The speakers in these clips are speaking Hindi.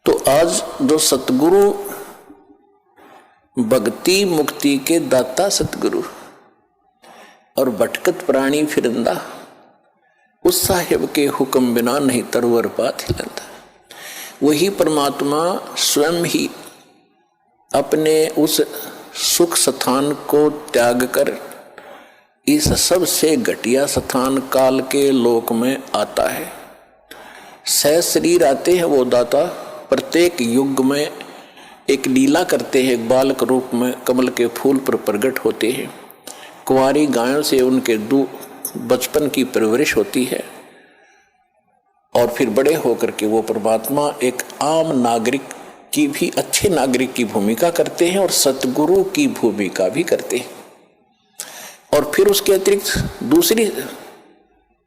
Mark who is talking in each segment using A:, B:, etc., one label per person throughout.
A: तो आज जो सतगुरु भक्ति मुक्ति के दाता सतगुरु और भटकत प्राणी फिरंदा, उस साहिब के हुक्म बिना नहीं तरवर पात हिलंदा। वही परमात्मा स्वयं ही अपने उस सुख स्थान को त्याग कर इस सबसे घटिया स्थान काल के लोक में आता है। सह शरीर आते हैं वो दाता, प्रत्येक युग में एक लीला करते हैं, एक बालक रूप में कमल के फूल पर प्रकट होते हैं। कुंवारी गायों से उनके बचपन की परवरिश होती है और फिर बड़े होकर के वो परमात्मा एक आम नागरिक की भी, अच्छे नागरिक की भूमिका करते हैं और सतगुरु की भूमिका भी करते हैं। और फिर उसके अतिरिक्त दूसरी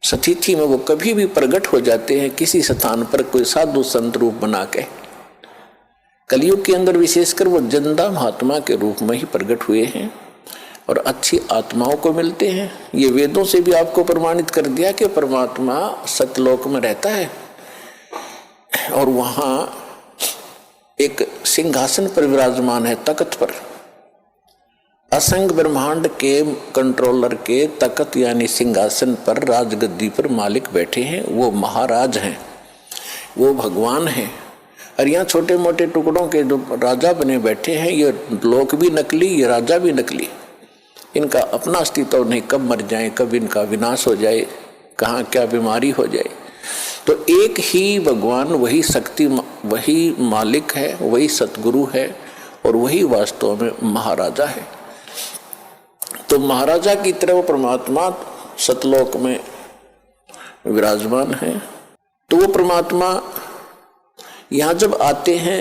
A: स्थिति में वो कभी भी प्रकट हो जाते हैं किसी स्थान पर कोई साधु संत रूप बना के। कलयुग के अंदर विशेषकर वो जिंदा महात्मा के रूप में ही प्रकट हुए हैं और अच्छी आत्माओं को मिलते हैं। ये वेदों से भी आपको प्रमाणित कर दिया कि परमात्मा सतलोक में रहता है और वहां एक सिंहासन पर विराजमान है, तख्त पर। असंग ब्रह्मांड के कंट्रोलर के तख्त यानी सिंहासन पर, राजगद्दी पर मालिक बैठे हैं। वो महाराज हैं, वो भगवान हैं। और यहाँ छोटे मोटे टुकड़ों के जो राजा बने बैठे हैं, ये लोक भी नकली, ये राजा भी नकली। इनका अपना अस्तित्व नहीं, कब मर जाए, कब इनका विनाश हो जाए, कहाँ क्या बीमारी हो जाए। तो एक ही भगवान, वही शक्ति, वही मालिक है, वही सतगुरु है और वही वास्तव में महाराजा है। तो महाराजा की तरह परमात्मा सतलोक में विराजमान है। तो वो परमात्मा यहाँ जब आते हैं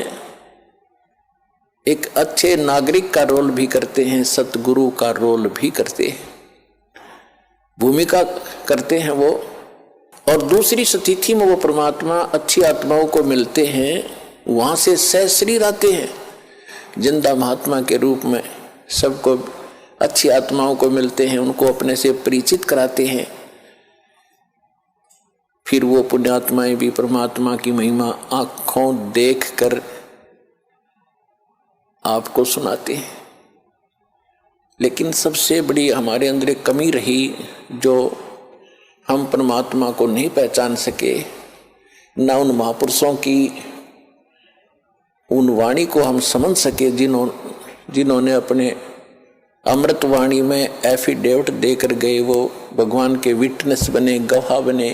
A: एक अच्छे नागरिक का रोल भी करते हैं, सतगुरु का रोल भी करते हैं, भूमिका करते हैं वो। और दूसरी स्थिति में वो परमात्मा अच्छी आत्माओं को मिलते हैं, वहां से सह शरीर आते हैं जिंदा महात्मा के रूप में, सबको अच्छी आत्माओं को मिलते हैं, उनको अपने से परिचित कराते हैं। फिर वो पुण्यात्माएं भी परमात्मा की महिमा आंखों देख कर आपको सुनाते हैं। लेकिन सबसे बड़ी हमारे अंदर एक कमी रही, जो हम परमात्मा को नहीं पहचान सके, ना उन महापुरुषों की उन वाणी को हम समझ सके जिन्होंने अपने अमृत वाणी में एफिडेविट देकर गए, वो भगवान के विटनेस बने, गवाह बने।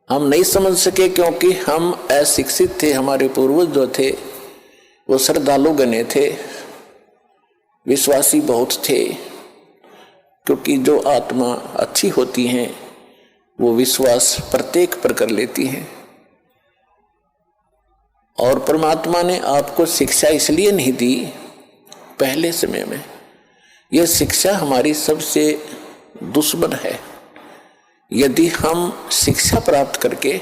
A: हम नहीं समझ सके क्योंकि हम अशिक्षित थे। हमारे पूर्वज जो थे वो श्रद्धालु गणे थे, विश्वासी बहुत थे, क्योंकि जो आत्मा अच्छी होती हैं वो विश्वास प्रत्येक पर कर लेती हैं। और परमात्मा ने आपको शिक्षा इसलिए नहीं दी पहले समय में, यह शिक्षा हमारी सबसे दुश्मन है। यदि हम शिक्षा प्राप्त करके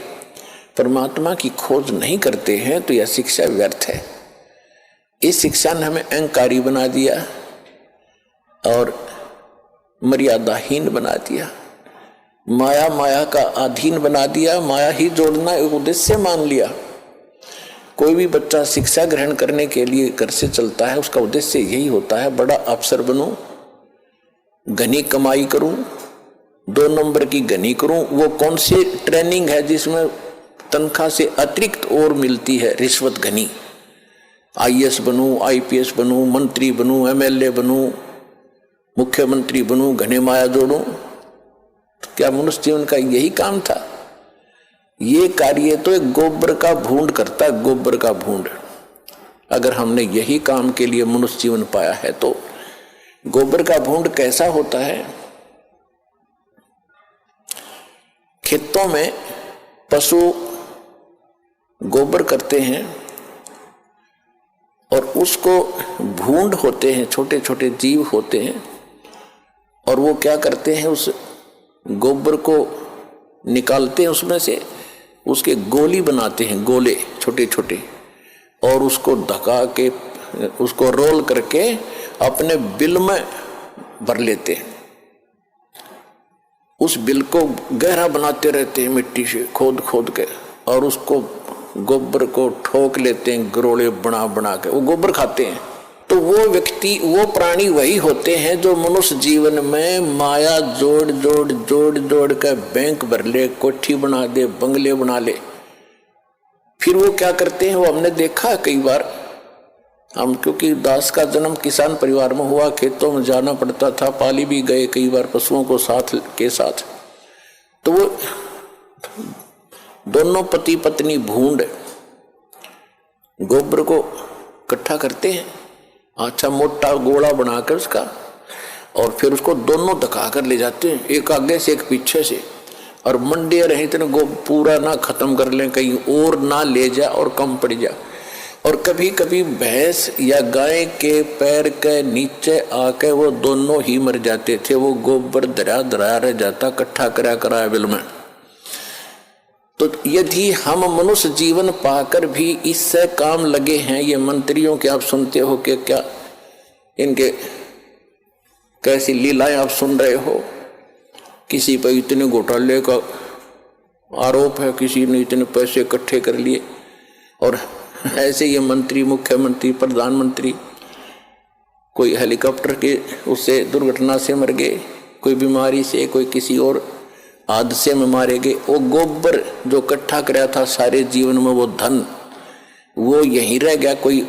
A: परमात्मा की खोज नहीं करते हैं तो यह शिक्षा व्यर्थ है। इस शिक्षा ने हमें अहंकारी बना दिया और मर्यादाहीन बना दिया, माया का अधीन बना दिया, माया ही जोड़ना एक उद्देश्य मान लिया। कोई भी बच्चा शिक्षा ग्रहण करने के लिए घर से चलता है, उसका उद्देश्य यही होता है, बड़ा अफसर बनूं, घनी कमाई करूं, 2 नंबर की घनी करूं। वो कौन सी ट्रेनिंग है जिसमें तनख्वाह से अतिरिक्त और मिलती है, रिश्वत घनी। IAS बनूं, IPS बनूं, मंत्री बनूं, MLA बनूं, मुख्यमंत्री बनूं, घने माया जोड़ूं। तो क्या मनुष्य जीवन का यही काम था? ये कार्य तो एक गोबर का भूंड करता है, गोबर का भूंड। अगर हमने यही काम के लिए मनुष्य जीवन पाया है तो गोबर का भूंड कैसा होता है? खेतों में पशु गोबर करते हैं और उसको भूंड होते हैं, छोटे छोटे जीव होते हैं, और वो क्या करते हैं, उस गोबर को निकालते हैं, उसमें से उसके गोली बनाते हैं, गोले छोटे छोटे, और उसको ढका के, उसको रोल करके अपने बिल में भर लेते हैं। उस बिल को गहरा बनाते रहते हैं मिट्टी से खोद खोद के, और उसको गोबर को ठोक लेते हैं, गरोले बना बना के वो गोबर खाते हैं। तो वो व्यक्ति, वो प्राणी वही होते हैं जो मनुष्य जीवन में माया जोड़ जोड़ जोड़ जोड़ कर बैंक भर ले, कोठी बना दे, बंगले बना ले। फिर वो क्या करते हैं, वो हमने देखा कई बार। हम क्योंकि दास का जन्म किसान परिवार में हुआ, खेतों में जाना पड़ता था, पाली भी गए कई बार पशुओं को साथ के साथ। तो वो दोनों पति पत्नी भूंड गोबर को इकट्ठा करते हैं, अच्छा मोटा गोला बनाकर उसका, और फिर उसको दोनों धका कर ले जाते हैं, एक आगे से एक पीछे से, और मंडे रहे इतने पूरा ना खत्म कर लें, कहीं और ना ले जा और कम पड़ जा। और कभी कभी भैंस या गाय के पैर के नीचे आके वो दोनों ही मर जाते थे। वो गोबर धरा धरा रह जाता, इकट्ठा करा करा बिल में। तो यदि हम मनुष्य जीवन पाकर भी इससे काम लगे हैं, ये मंत्रियों के आप सुनते हो कि क्या इनके कैसी लीलाएं आप सुन रहे हो, किसी पर इतने घोटाले का आरोप है, किसी ने इतने पैसे इकट्ठे कर लिए, और ऐसे ये मंत्री, मुख्यमंत्री, प्रधानमंत्री, कोई हेलीकॉप्टर के उससे दुर्घटना से मर गए, कोई बीमारी से, कोई किसी और हादसे में मारे गए। वो गोबर जो इकट्ठा कराया था सारे जीवन में, वो धन वो यहीं रह गया, कोई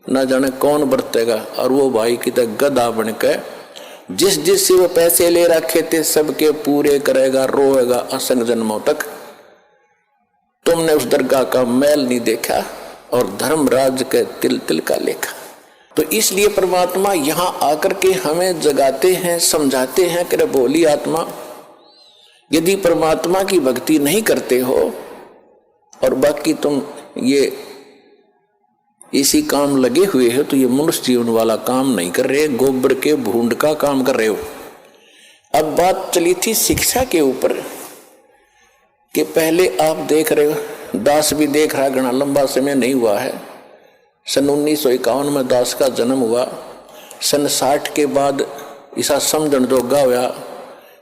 A: ना जाने कौन बरतेगा। और वो भाई की तरह गधा बनकर जिस जिस से वो पैसे ले रखे थे सबके पूरे करेगा, रोएगा असंग जन्मों तक। तुमने उस दरगाह का मैल नहीं देखा और धर्मराज के तिल तिल का लेखा। तो इसलिए परमात्मा यहाँ आकर के हमें जगाते हैं, समझाते हैं कि बोली आत्मा, यदि परमात्मा की भक्ति नहीं करते हो और बाकी तुम ये इसी काम लगे हुए हो, तो ये मनुष्य जीवन वाला काम नहीं कर रहे, गोबर के भूंड का काम कर रहे हो। अब बात चली थी शिक्षा के ऊपर कि पहले आप देख रहे हो, दास भी देख रहा, घना लंबा समय नहीं हुआ है। सन 1951 में दास का जन्म हुआ। सन 60 के बाद ऐसा समझण जोगा हुआ,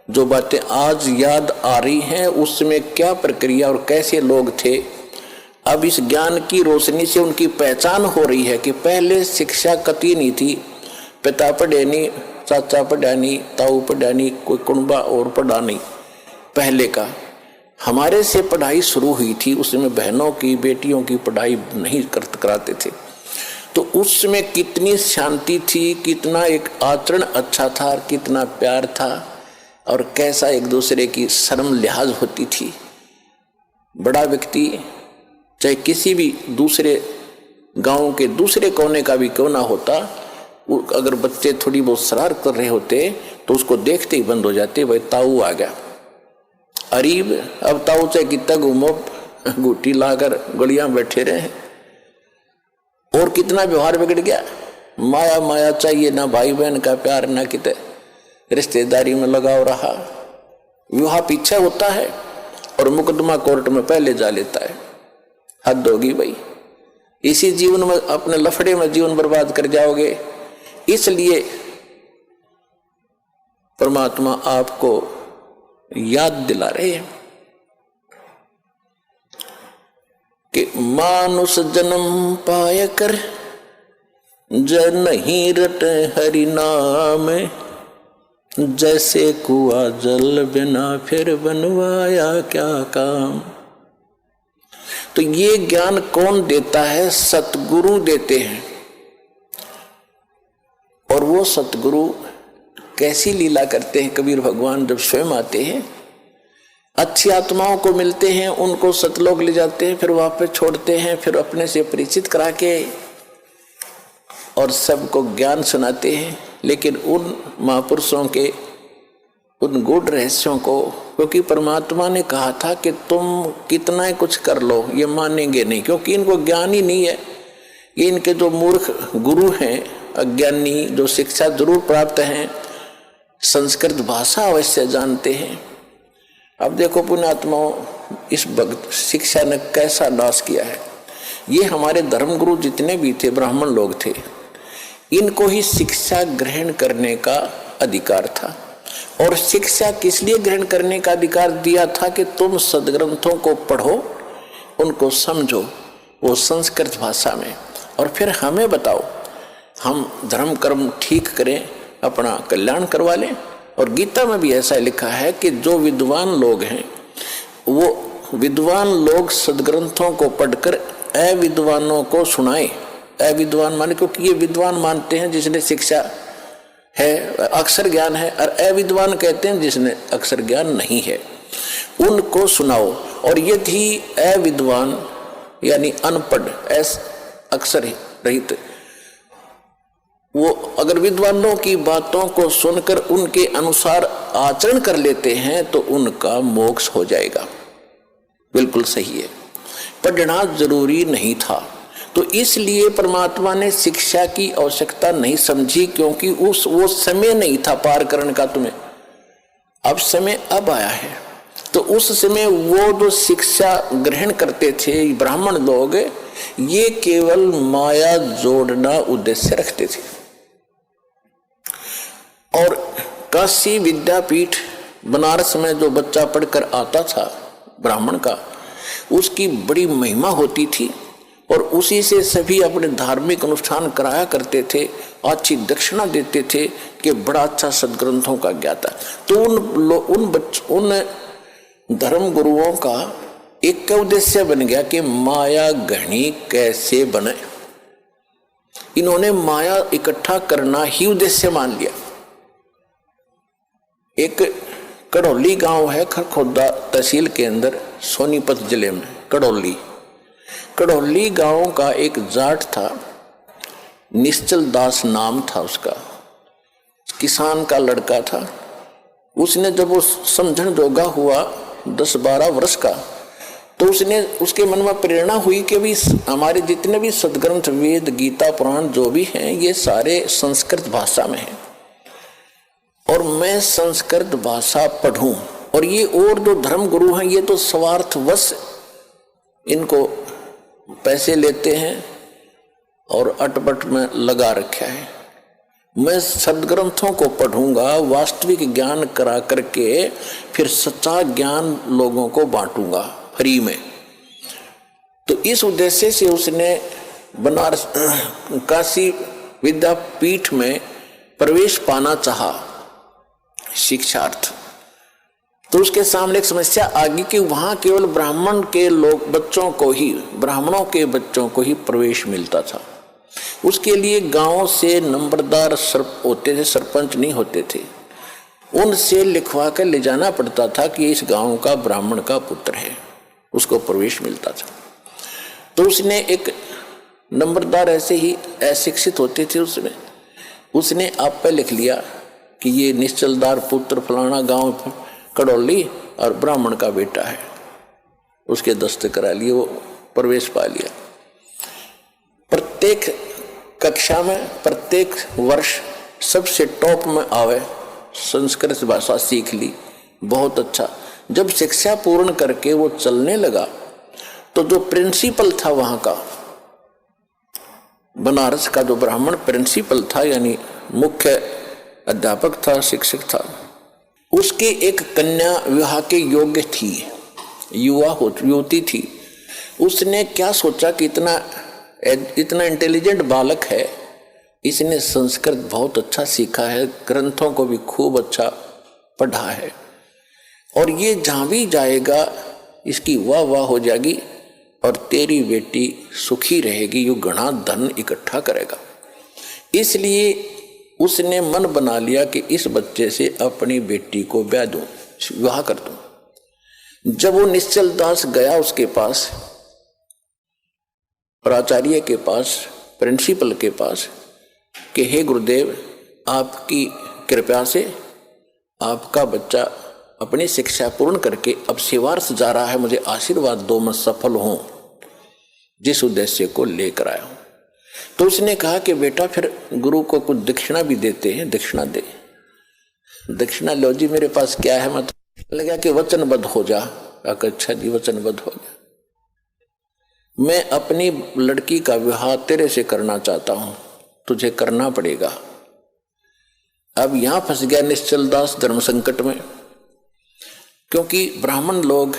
A: जो बातें आज याद आ रही हैं उसमें क्या प्रक्रिया और कैसे लोग थे। अब इस ज्ञान की रोशनी से उनकी पहचान हो रही है कि पहले शिक्षा कती नहीं थी, पिता पढ़े नहीं, चाचा पढ़ा नहीं, ताऊ पढ़ा नहीं, कोई कुंबा और पढ़ा नहीं। पहले का हमारे से पढ़ाई शुरू हुई थी, उसमें बहनों की, बेटियों की पढ़ाई नहीं कराते थे। तो उसमें कितनी शांति थी, कितना एक आचरण अच्छा था, कितना प्यार था, और कैसा एक दूसरे की शर्म लिहाज होती थी। बड़ा व्यक्ति चाहे किसी भी दूसरे गांव के दूसरे कोने का भी क्यों ना होता, अगर बच्चे थोड़ी बहुत शरारत कर रहे होते तो उसको देखते ही बंद हो जाते, भाई ताऊ आ गया। अरीब अब ताऊ चाहे कितना घूमो, घूटी लाकर गलियां बैठे रहे, और कितना व्यवहार बिगड़ गया। माया माया चाहिए, ना भाई बहन का प्यार, ना कितने रिश्तेदारी में लगाव रहा। विवाह पीछे होता है और मुकदमा कोर्ट में पहले जा लेता है। हद होगी भाई, इसी जीवन में अपने लफड़े में जीवन बर्बाद कर जाओगे। इसलिए परमात्मा आपको याद दिला रहे हैं कि मानुष जन्म पाय कर जन नहीं रटे हरि नाम, जैसे कुआ जल बिना फिर बनवाया क्या काम। तो ये ज्ञान कौन देता है? सतगुरु देते हैं। और वो सतगुरु कैसी लीला करते हैं? कबीर भगवान जब स्वयं आते हैं, अच्छी आत्माओं को मिलते हैं, उनको सतलोक ले जाते हैं, फिर वापस छोड़ते हैं, फिर अपने से परिचित करा के और सबको ज्ञान सुनाते हैं। लेकिन उन महापुरुषों के उन गूढ़ रहस्यों को, क्योंकि परमात्मा ने कहा था कि तुम कितना ही कुछ कर लो, ये मानेंगे नहीं, क्योंकि इनको ज्ञान ही नहीं है। ये इनके जो मूर्ख गुरु हैं, अज्ञानी, जो शिक्षा जरूर प्राप्त हैं, संस्कृत भाषा अवश्य जानते हैं। अब देखो पुण्यात्माओं, इस भक्त शिक्षा ने कैसा नाश किया है। ये हमारे धर्मगुरु जितने भी थे, ब्राह्मण लोग थे, इनको ही शिक्षा ग्रहण करने का अधिकार था। और शिक्षा किस लिए ग्रहण करने का अधिकार दिया था? कि तुम सदग्रंथों को पढ़ो, उनको समझो वो संस्कृत भाषा में, और फिर हमें बताओ, हम धर्म कर्म ठीक करें, अपना कल्याण करवा लें। और गीता में भी ऐसा लिखा है कि जो विद्वान लोग हैं वो विद्वान लोग सदग्रंथों को पढ़कर अविद्वानों को सुनाए। अविद्वान माने, क्योंकि ये विद्वान मानते हैं जिसने शिक्षा है, अक्षर ज्ञान है, और अविद्वान कहते हैं जिसने अक्षर ज्ञान नहीं है, उनको सुनाओ। और यदि अविद्वान यानी अनपढ़, अक्षर रहित, वो अगर विद्वानों की बातों को सुनकर उनके अनुसार आचरण कर लेते हैं तो उनका मोक्ष हो जाएगा। बिल्कुल सही है, पढ़ना जरूरी नहीं था। तो इसलिए परमात्मा ने शिक्षा की आवश्यकता नहीं समझी, क्योंकि वो समय नहीं था पार करने का तुम्हें। अब समय अब आया है, तो उस समय वो जो शिक्षा ग्रहण करते थे ब्राह्मण लोग, ये केवल माया जोड़ना उद्देश्य रखते थे। और काशी विद्यापीठ बनारस में जो बच्चा पढ़कर आता था ब्राह्मण का, उसकी बड़ी महिमा होती थी, और उसी से सभी अपने धार्मिक अनुष्ठान कराया करते थे, अच्छी दक्षिणा देते थे कि बड़ा अच्छा सदग्रंथों का ज्ञाता। तो उन धर्म गुरुओं का एक उद्देश्य बन गया कि माया घनी कैसे बने। इन्होंने माया इकट्ठा करना ही उद्देश्य मान लिया। एक कड़ौली गांव है खरखोदा तहसील के अंदर, सोनीपत जिले में कड़ौली गांव का एक जाट था, निश्चल दास नाम था उसका, किसान का लड़का था। उसने जब वो समझण जोगा हुआ 10-12 वर्ष का, तो उसके मन में प्रेरणा हुई कि भी हमारे जितने भी सदग्रंथ वेद गीता पुराण जो भी हैं ये सारे संस्कृत भाषा में हैं, और मैं संस्कृत भाषा पढ़ूं। और ये और जो धर्म गुरु हैं ये तो स्वार्थवश इनको पैसे लेते हैं और अटपट में लगा रखा है। मैं सदग्रंथों को पढ़ूंगा, वास्तविक ज्ञान करा करके फिर सच्चा ज्ञान लोगों को बांटूंगा फ्री में। तो इस उद्देश्य से उसने बनारस काशी विद्यापीठ में प्रवेश पाना चाहा शिक्षार्थ। तो उसके सामने एक समस्या आ गई कि वहां केवल ब्राह्मण के लोग बच्चों को ही, ब्राह्मणों के बच्चों को ही प्रवेश मिलता था। उसके लिए गांव से नंबरदार होते थे, सरपंच नहीं होते थे, उनसे लिखवा कर ले जाना पड़ता था कि इस गांव का ब्राह्मण का पुत्र है, उसको प्रवेश मिलता था। तो उसने एक नंबरदार ऐसे ही अशिक्षित होते थे उसने आप पे लिख लिया कि ये निश्चलदार पुत्र फलाना गांव कड़ौली और ब्राह्मण का बेटा है। उसके दस्तखत करा लिए, वो प्रवेश पा लिया। प्रत्येक कक्षा में प्रत्येक वर्ष सबसे टॉप में आवे, संस्कृत भाषा सीख ली, बहुत अच्छा। जब शिक्षा पूर्ण करके वो चलने लगा तो जो प्रिंसिपल था वहां का, बनारस का जो ब्राह्मण प्रिंसिपल था यानी मुख्य अध्यापक था, शिक्षक था, उसके एक कन्या विवाह के योग्य थी, युवती थी। उसने क्या सोचा कि इतना इंटेलिजेंट बालक है, इसने संस्कृत बहुत अच्छा सीखा है, ग्रंथों को भी खूब अच्छा पढ़ा है, और ये जहां भी जाएगा इसकी वाह वाह हो जाएगी और तेरी बेटी सुखी रहेगी, यू घना धन इकट्ठा करेगा। इसलिए उसने मन बना लिया कि इस बच्चे से अपनी बेटी को ब्याह दूं, विवाह कर दूं। जब वो निश्चल दास गया उसके पास, प्राचार्य के पास, प्रिंसिपल के पास, कि हे गुरुदेव, आपकी कृपा से आपका बच्चा अपनी शिक्षा पूर्ण करके अब सेवार्थ जा रहा है, मुझे आशीर्वाद दो, मैं सफल हूं जिस उद्देश्य को लेकर आया हूं। तो उसने कहा कि बेटा फिर गुरु को कुछ दक्षिणा भी देते हैं, दक्षिणा दे। दक्षिणा लो जी, मेरे पास क्या है, मत लगा कि वचनबद्ध हो जा। अच्छा जी, वचनबद्ध हो जा, मैं अपनी लड़की का विवाह तेरे से करना चाहता हूं, तुझे करना पड़ेगा। अब यहां फंस गया निश्चल दास धर्म संकट में, क्योंकि ब्राह्मण लोग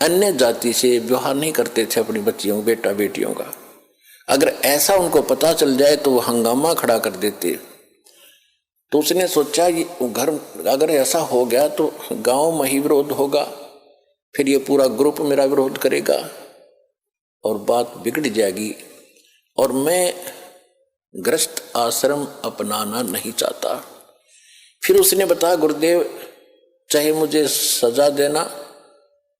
A: अन्य जाति से व्यवहार नहीं करते थे अपनी बच्चियों बेटा बेटियों का। अगर ऐसा उनको पता चल जाए तो वो हंगामा खड़ा कर देते। तो उसने सोचा ये घर अगर ऐसा हो गया तो गांव में ही विरोध होगा, फिर ये पूरा ग्रुप मेरा विरोध करेगा और बात बिगड़ जाएगी, और मैं गृहस्थ आश्रम अपनाना नहीं चाहता। फिर उसने बताया गुरुदेव चाहे मुझे सजा देना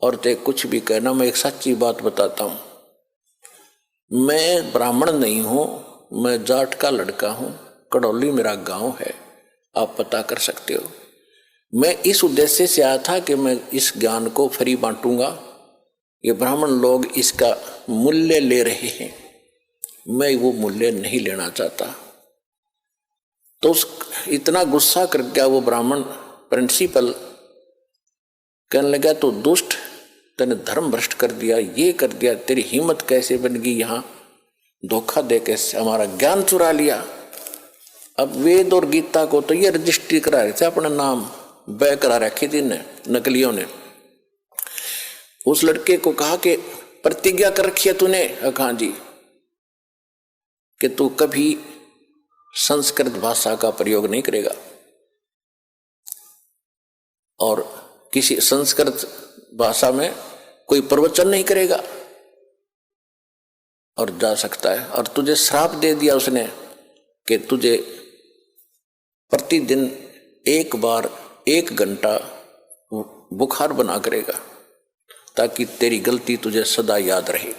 A: और चाहे कुछ भी कहना, मैं एक सच्ची बात बताता हूँ, मैं ब्राह्मण नहीं हूँ, मैं जाट का लड़का हूँ, कड़ौली मेरा गांव है, आप पता कर सकते हो। मैं इस उद्देश्य से आया था कि मैं इस ज्ञान को फ्री बांटूंगा, ये ब्राह्मण लोग इसका मूल्य ले रहे हैं, मैं वो मूल्य नहीं लेना चाहता। तो इतना गुस्सा कर गया वो ब्राह्मण प्रिंसिपल, कहने लगा तो दुष्ट, तूने धर्म भ्रष्ट कर दिया, ये कर दिया, तेरी हिम्मत कैसे बन गई यहाँ धोखा दे के हमारा ज्ञान चुरा लिया। अब वेद और गीता को तो ये रजिस्ट्री करा रहे थे, अपना नाम बै करा रखी थी नकलियों ने। उस लड़के को कहा कि प्रतिज्ञा कर रखी है तूने? हाँ जी, कि तू कभी संस्कृत भाषा का प्रयोग नहीं करेगा और किसी संस्कृत भाषा में कोई प्रवचन नहीं करेगा और जा सकता है। और तुझे श्राप दे दिया उसने कि तुझे प्रतिदिन एक बार 1 घंटा बुखार बना करेगा ताकि तेरी गलती तुझे सदा याद रहे।